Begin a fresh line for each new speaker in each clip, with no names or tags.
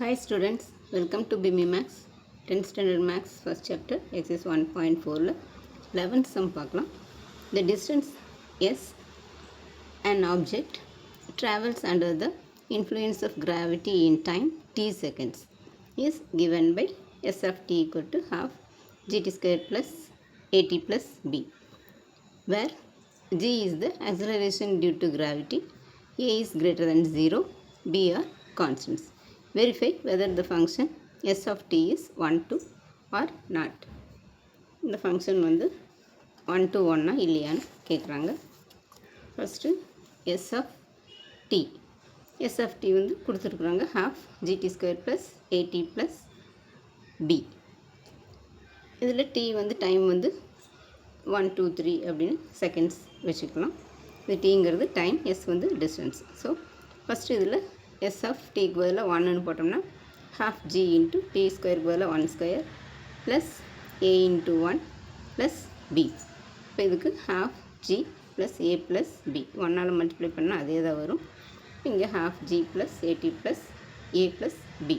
Hi students, welcome to BIMI Max 10th Standard Max first chapter exercise 1.4 11th sum பார்க்கலாம். The distance S an object travels under the influence of gravity in time t seconds is given by S of t equal to half gt square plus at plus b, where g is the acceleration due to gravity, a is greater than 0, b are constants. Verify whether the function s of t is 1 to or not. இந்த function வந்து 1 to 1 இல்லையான்னு கேட்குறாங்க. First yes of D வந்து கொடுத்துருக்குறாங்க half gt square plus at plus b. இதில் t வந்து time வந்து 1 2 3 அப்படின்னு செகண்ட்ஸ் வச்சுக்கலாம். இது டீங்கிறது டைம், எஸ் வந்து டிஸ்டன்ஸ். ஸோ ஃபஸ்ட்டு இதில் எஸ் ஆஃப் டீக்கு பதிலாக 1ன்னு போட்டோம்னா half g இன்ட்டு டி ஸ்கொயருக்கு பதிலாக 1 square plus a into 1 plus b. இப்போ இதுக்கு half g plus a plus b 1ஆல் மல்டிப்ளை பண்ணால் அதே தான் வரும். இங்கே half g plus a t plus a plus b.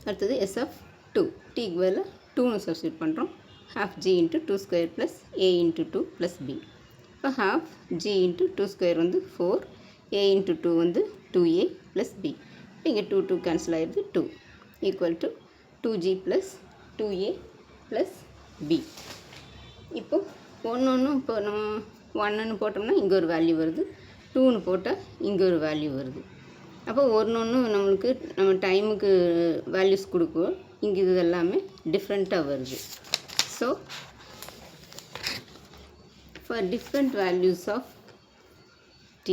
அடுத்தது எஸ் ஆஃப் டீக்கு பதிலாக 2ன்னு சப்ஸ்டியூட் பண்ணுறோம். half g into 2 square plus a into 2 plus b. இப்போ half g இன்ட்டு 2 ஸ்கொயர் வந்து 4, a into 2 வந்து 2a plus b. இங்கே 2 கேன்சல் ஆகிடுது, 2 equal to 2g plus 2a plus b. இப்போ இப்போ நம்ம 1ன்னு போட்டோம்னா இங்கே ஒரு வேல்யூ வருது, 2ன்னு போட்டால் இங்கே ஒரு வேல்யூ வருது. அப்போ நம்மளுக்கு நம்ம டைமுக்கு வேல்யூஸ் கொடுக்கும். இங்கே இது எல்லாமே டிஃப்ரெண்ட்டாக வருது. So for different values of t,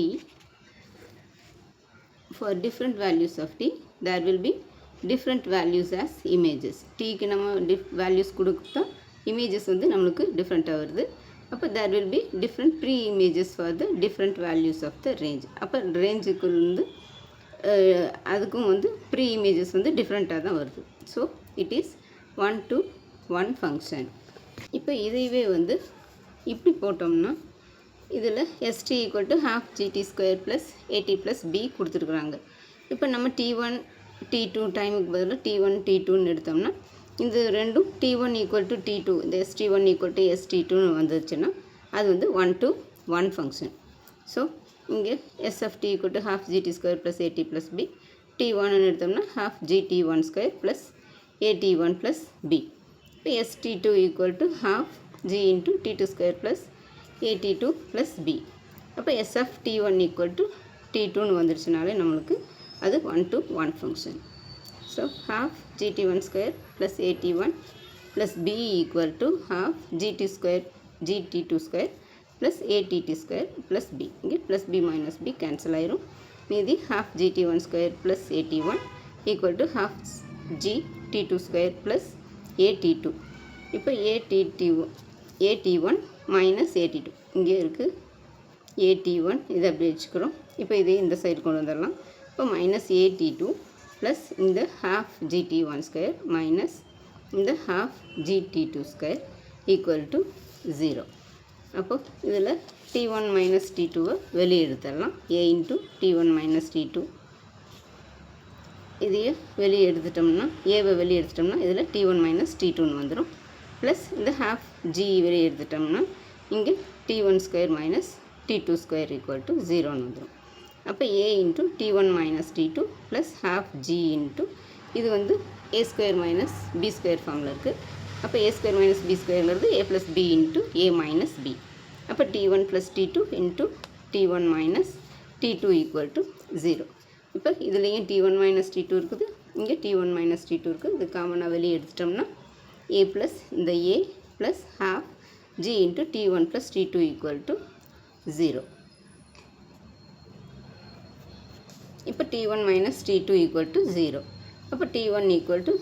for different values of t there will be different values as images. tக்கு நம்ம values கொடுத்தா images வந்து நம்மளுக்கு டிஃப்ரெண்ட்டாக வருது. அப்போ there will be different pre-images for the different values of the range. அப்போ ரேஞ்சுக்குள்ள வந்து அதுக்கும் வந்து pre-images வந்து டிஃப்ரெண்ட்டாக தான் வருது. So it is 1 to 1 function. இப்போ இதையவே வந்து இப்படி போட்டோம்னா இதில் st equal to half gt square plus at plus b கொடுத்துருக்குறாங்க. இப்போ நம்ம t1 t2 டைமுக்கு பதிலாக t1 t2ன்னு எடுத்தோம்னா இந்த ரெண்டும் t1 ஈக்குவல் டு t2, இந்த st1 ஈக்குவல் டு st2ன்னு வந்துச்சுன்னா அது வந்து 1 to 1 ஃபங்க்ஷன். ஸோ இங்கே s of t equal to half gt square plus at plus b, t1ன்னு எடுத்தோம்னா half gt1 square plus at1 plus b. இப்போ st2 equal to half g into t2 square plus at2 plus b. அப்போ s of t1 equal to t2ன்னு வந்துருச்சுனாலே நம்மளுக்கு அது 1 to 1 function. So half gt1 square plus at1 plus b equal to half gt2 square plus att square plus b. இங்கே plus b minus b cancel ஆயிரும். மீதி half gt1 square plus at1 equal to half gt2 square plus at2. இப்போ at1 minus at2 இங்கே இருக்குது, at1 இதை அப்படி வச்சுக்கிறோம். இப்போ இதே இந்த சைடு கொண்டு வந்துடலாம். இப்போ மைனஸ் at2 ப்ளஸ் இந்த half gt1 ஸ்கொயர் மைனஸ் இந்த half gt2 square equal to 0. அப்போ இதில் t1 மைனஸ் t2வை வெளியே எடுத்துடலாம். a into t1 minus t2 இதையே வெளியே எடுத்துட்டோம்னா, ஏவை வெளியே எடுத்துட்டோம்னா இதில் t1 மைனஸ் t2ன்னு வந்துடும். ப்ளஸ் இந்த half g வெளியே எடுத்துட்டோம்னா இங்கே t1 square minus t2 square equal to 0ன்னு வந்துடும். அப்போ a into t1 minus t2 plus half g into இது வந்து a square minus b square ஃபார்மில் இருக்குது. அப்போ a ஸ்கொயர் மைனஸ் b ஸ்கொயர்ங்கிறது a plus b into a minus b. அப்போ t1 plus t2 into t1 minus t2 equal to 0. இப்போ இதுலேயும் t1 minus t2 இருக்குது, இங்கே t1 மைனஸ் t2 இருக்குது. இது காமனாக வெளியே எடுத்துட்டோம்னா a ப்ளஸ் இந்த a plus half g into t1 plus t2 equal to 0. இப்போ t1 minus t2 equal to 0. அப்போ t1 equal to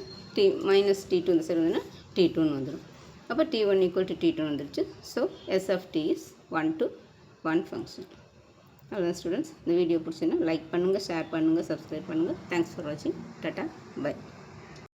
minus t2 இந்த சைடு வந்துன்னா t2ன்னு வந்துடும். அப்போ t1 ஈக்குவல் டு t2 வந்துடுச்சு. ஸோ s of t is 1 to 1 function. அவ்வளோதான் students. இந்த வீடியோ பிடிச்சிங்கன்னா லைக் பண்ணுங்கள், ஷேர் பண்ணுங்கள், சப்ஸ்கிரைப் பண்ணுங்கள். தேங்க்ஸ் ஃபார் வாட்சிங். Tata, by.